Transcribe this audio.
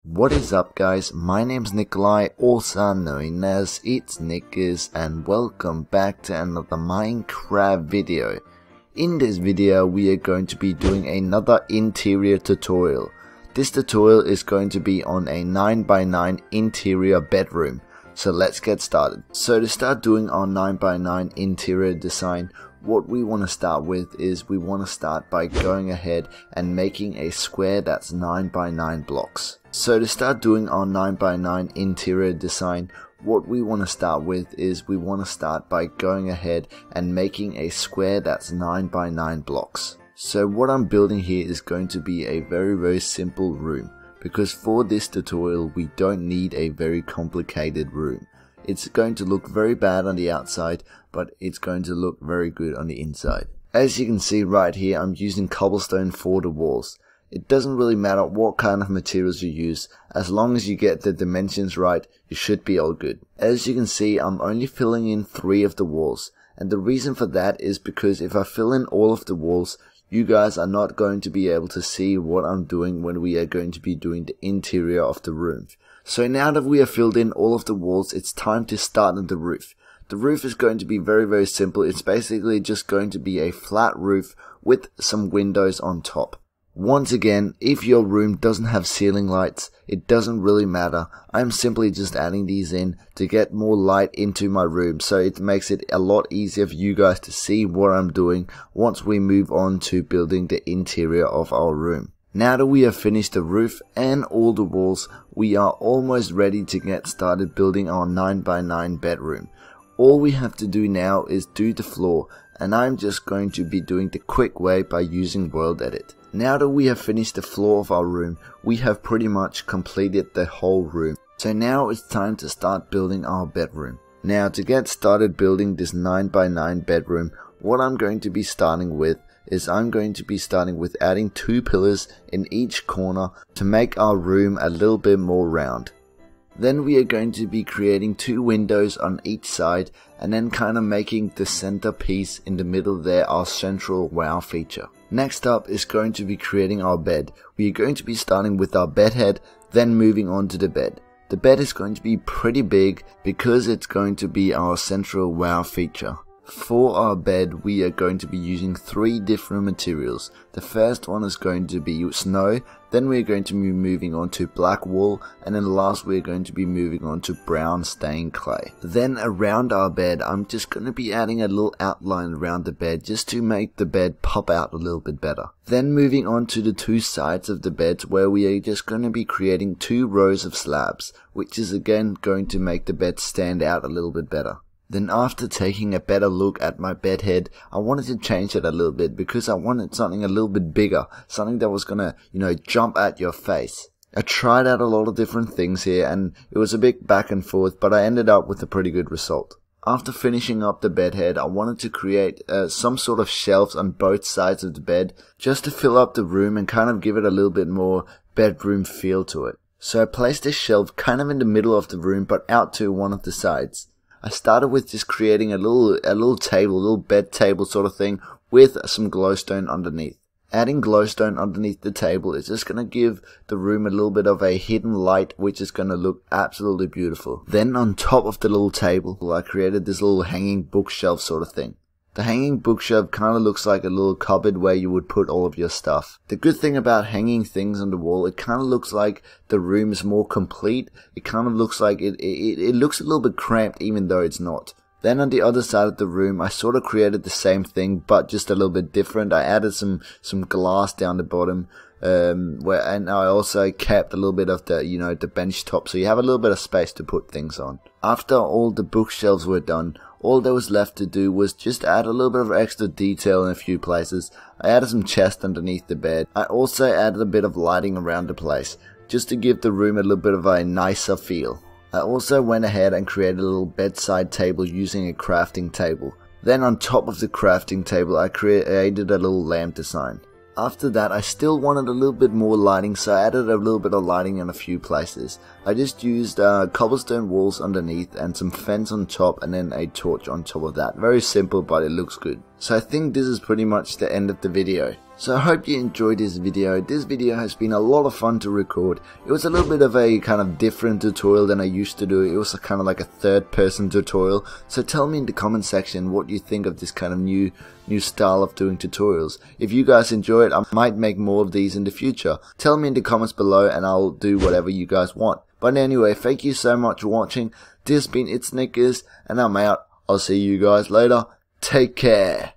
What is up guys, my name's Nikolai, also known as ItzNickers, and welcome back to another Minecraft video. In this video we are going to be doing another interior tutorial. This tutorial is going to be on a 9x9 interior bedroom. So let's get started. So to start doing our 9x9 interior design, what we want to start with is we want to start by going ahead and making a square that's 9x9 blocks. So to start doing our 9x9 interior design, what we want to start with is we want to start by going ahead and making a square that's 9x9 blocks. So what I'm building here is going to be a very simple room, because for this tutorial we don't need a very complicated room. It's going to look very bad on the outside, but it's going to look very good on the inside. As you can see right here, I'm using cobblestone for the walls. It doesn't really matter what kind of materials you use, as long as you get the dimensions right, you should be all good. As you can see, I'm only filling in 3 of the walls, and the reason for that is because if I fill in all of the walls, you guys are not going to be able to see what I'm doing when we are going to be doing the interior of the room. So now that we have filled in all of the walls, it's time to start on the roof. The roof is going to be very simple. It's basically just going to be a flat roof with some windows on top. Once again, if your room doesn't have ceiling lights, it doesn't really matter. I'm simply just adding these in to get more light into my room, so it makes it a lot easier for you guys to see what I'm doing once we move on to building the interior of our room. Now that we have finished the roof and all the walls, we are almost ready to get started building our 9x9 bedroom. All we have to do now is do the floor, and I'm just going to be doing the quick way by using World Edit. Now that we have finished the floor of our room, we have pretty much completed the whole room. So now it's time to start building our bedroom. Now to get started building this 9x9 bedroom, what I'm going to be starting with is I'm going to be starting with adding 2 pillars in each corner to make our room a little bit more round. Then we are going to be creating 2 windows on each side, and then kind of making the center piece in the middle there our central wow feature. Next up is going to be creating our bed. We are going to be starting with our bed head, then moving on to the bed. The bed is going to be pretty big because it's going to be our central wow feature. For our bed, we are going to be using 3 different materials. The first one is going to be snow, then we're going to be moving on to black wool, and then last we're going to be moving on to brown stained clay. Then around our bed, I'm just going to be adding a little outline around the bed just to make the bed pop out a little bit better. Then moving on to the 2 sides of the bed, where we are just going to be creating 2 rows of slabs, which is again going to make the bed stand out a little bit better. Then after taking a better look at my bed head, I wanted to change it a little bit because I wanted something a little bit bigger, something that was gonna, jump at your face. I tried out a lot of different things here and it was a bit back and forth, but I ended up with a pretty good result. After finishing up the bed head, I wanted to create some sort of shelves on both sides of the bed just to fill up the room and kind of give it a little bit more bedroom feel to it. So I placed this shelf kind of in the middle of the room but out to one of the sides. I started with just creating a little table, a little bed table sort of thing with some glowstone underneath. Adding glowstone underneath the table is just going to give the room a little bit of a hidden light, which is going to look absolutely beautiful. Then on top of the little table, I created this little hanging bookshelf sort of thing. The hanging bookshelf kind of looks like a little cupboard where you would put all of your stuff. The good thing about hanging things on the wall, it kind of looks like the room is more complete. It kind of looks like it looks a little bit cramped even though it's not. Then on the other side of the room, I sort of created the same thing but just a little bit different. I added some glass down the bottom and I also kept a little bit of the bench top, so you have a little bit of space to put things on. After all the bookshelves were done, all that was left to do was just add a little bit of extra detail in a few places. I added some chests underneath the bed. I also added a bit of lighting around the place, just to give the room a little bit of a nicer feel. I also went ahead and created a little bedside table using a crafting table. Then on top of the crafting table, I created a little lamp design. After that, I still wanted a little bit more lighting, so I added a little bit of lighting in a few places. I just used cobblestone walls underneath and some fence on top and then a torch on top of that. Very simple, but it looks good. So I think this is pretty much the end of the video. So I hope you enjoyed this video. This video has been a lot of fun to record. It was a little bit of a kind of different tutorial than I used to do. It was kind of like a third person tutorial. So tell me in the comment section what you think of this kind of new style of doing tutorials. If you guys enjoy it, I might make more of these in the future. Tell me in the comments below and I'll do whatever you guys want. But anyway, thank you so much for watching. This has been ItzNickers and I'm out. I'll see you guys later. Take care.